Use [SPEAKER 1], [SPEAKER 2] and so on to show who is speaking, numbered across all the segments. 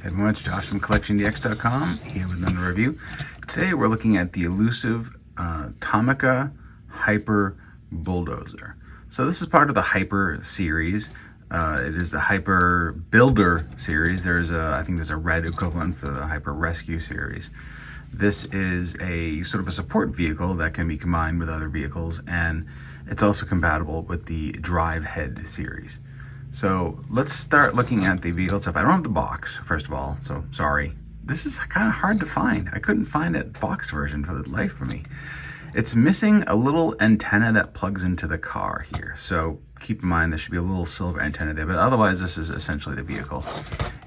[SPEAKER 1] Hey everyone, it's Josh from CollectionDX.com here with another review. Today we're looking at the elusive Tomica Hyper Bulldozer. So this is part of the Hyper series. It is the Hyper Builder series. I think there's a red equivalent for the Hyper Rescue series. This is a sort of a support vehicle that can be combined with other vehicles, and it's also compatible with the Drive Head series. So let's start looking at the vehicle itself. I don't have the box, first of all, so sorry. This is kind of hard to find. I couldn't find a boxed version for the life of me. It's missing a little antenna that plugs into the car here. So keep in mind there should be a little silver antenna there, but otherwise this is essentially the vehicle.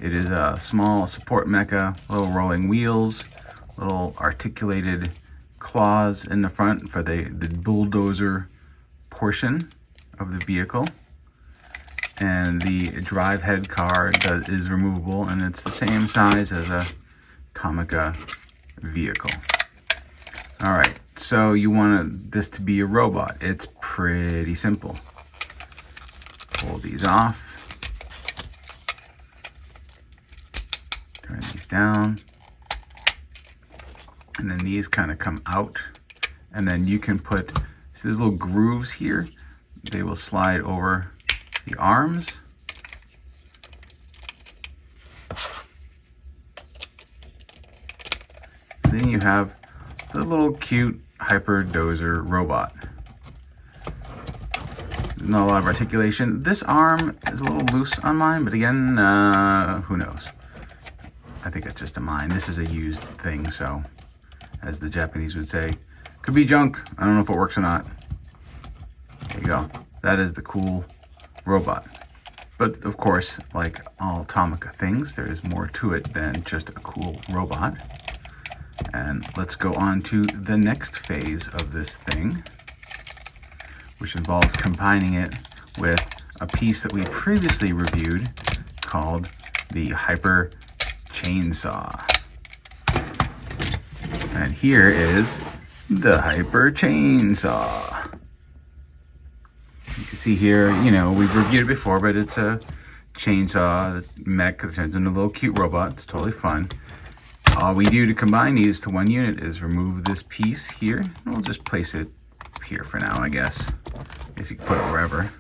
[SPEAKER 1] It is a small support mecha, little rolling wheels, little articulated claws in the front for the bulldozer portion of the vehicle. And the drive head car is removable, and it's the same size as a Tomica vehicle. All right, so you want this to be a robot. It's pretty simple. Pull these off. Turn these down. And then these kind of come out. And then you can put, see these little grooves here? They will slide over the arms. And then you have the little cute Hyper Dozer robot. There's not a lot of articulation. This arm is a little loose on mine, but again, who knows? I think it's just a mine. This is a used thing, so as the Japanese would say, could be junk. I don't know if it works or not. There you go. That is the cool robot. But of course, like all Tomica things, there is more to it than just a cool robot. And let's go on to the next phase of this thing, which involves combining it with a piece that we previously reviewed called the Hyper Chainsaw. And here is the Hyper Chainsaw. You can see here, you know, we've reviewed it before, but it's a chainsaw mech that turns into a little cute robot. It's totally fun. All we do to combine these to one unit is remove this piece here. And we'll just place it here for now, I guess. I guess you can put it wherever.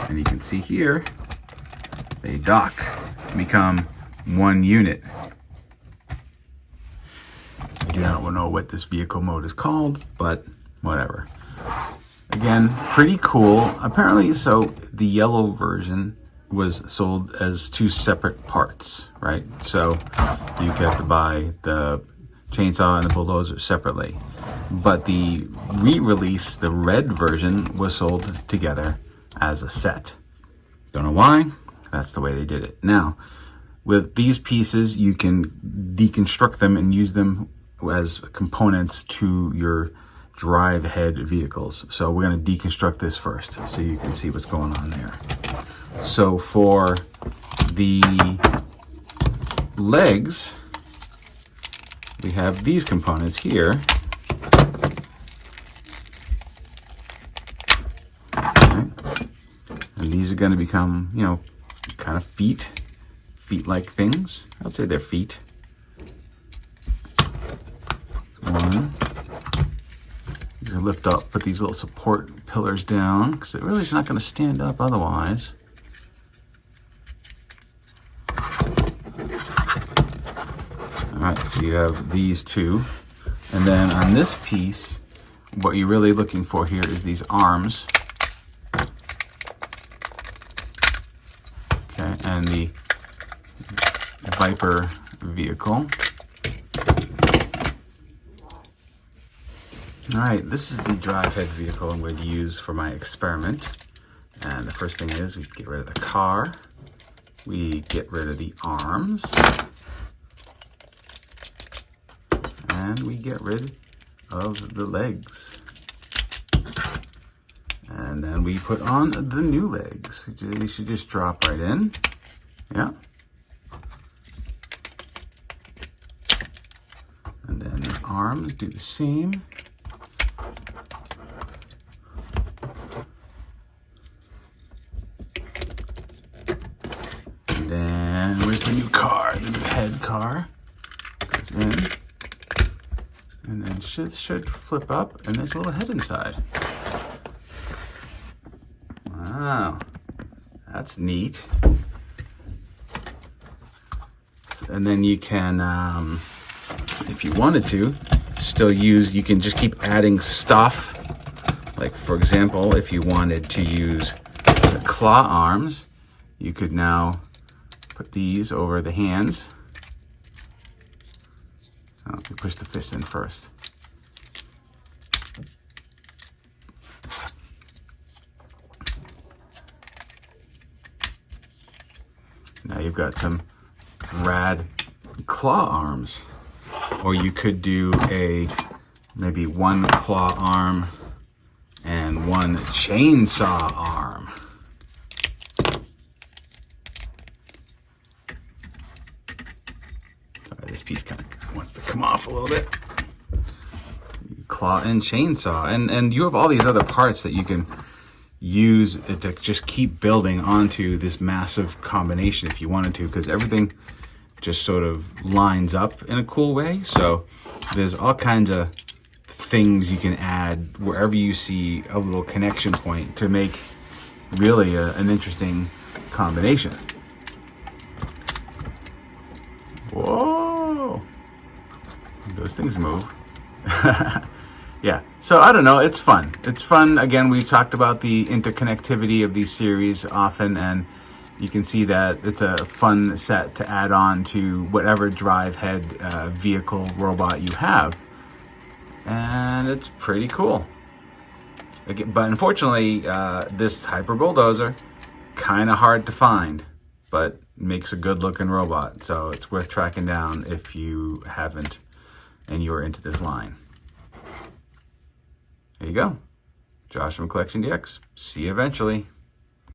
[SPEAKER 1] And you can see here, they dock and become one unit. I do not know what this vehicle mode is called, but whatever. Again, pretty cool. Apparently, so the yellow version was sold as two separate parts, right? So you have to buy the chainsaw and the bulldozer separately. But the re-release, the red version, was sold together as a set. Don't know why. That's the way they did it. Now, with these pieces, you can deconstruct them and use them as components to your drive head vehicles. So we're going to deconstruct this first so you can see what's going on there. So for the legs, we have these components here. Okay. And these are going to become, you know, kind of feet-like things. I'd say they're feet. One. Lift up, put these little support pillars down, because it really is not going to stand up otherwise. Alright, so you have these two. And then on this piece, what you're really looking for here is these arms. Okay, and the Viper vehicle. Alright, this is the drive head vehicle I'm going to use for my experiment. And the first thing is we get rid of the car. We get rid of the arms. And we get rid of the legs. And then we put on the new legs. They should just drop right in. Yeah. And then the arms do the same. Then where's the new car? the head car goes in, and then should flip up, and there's a little head inside. Wow, that's neat. And then you can, if you wanted to, still use, you can just keep adding stuff. Like, for example, if you wanted to use the claw arms, you could now put these over the hands. Oh, you push the fist in first. Now you've got some rad claw arms. Or you could do maybe one claw arm and one chainsaw arm. Sorry, this piece kind of wants to come off a little bit. Claw and chainsaw. And you have all these other parts that you can use to just keep building onto this massive combination if you wanted to, because everything just sort of lines up in a cool way. So there's all kinds of things you can add wherever you see a little connection point to make really an interesting combination. Whoa, those things move. Yeah, so I don't know, it's fun. It's fun. Again, we've talked about the interconnectivity of these series often, and you can see that it's a fun set to add on to whatever drive head vehicle robot you have. And it's pretty cool. Again, but unfortunately, this Hyper Bulldozer, kind of hard to find, but makes a good looking robot. So it's worth tracking down if you haven't and you're into this line. There you go. Josh from CollectionDX. See you eventually.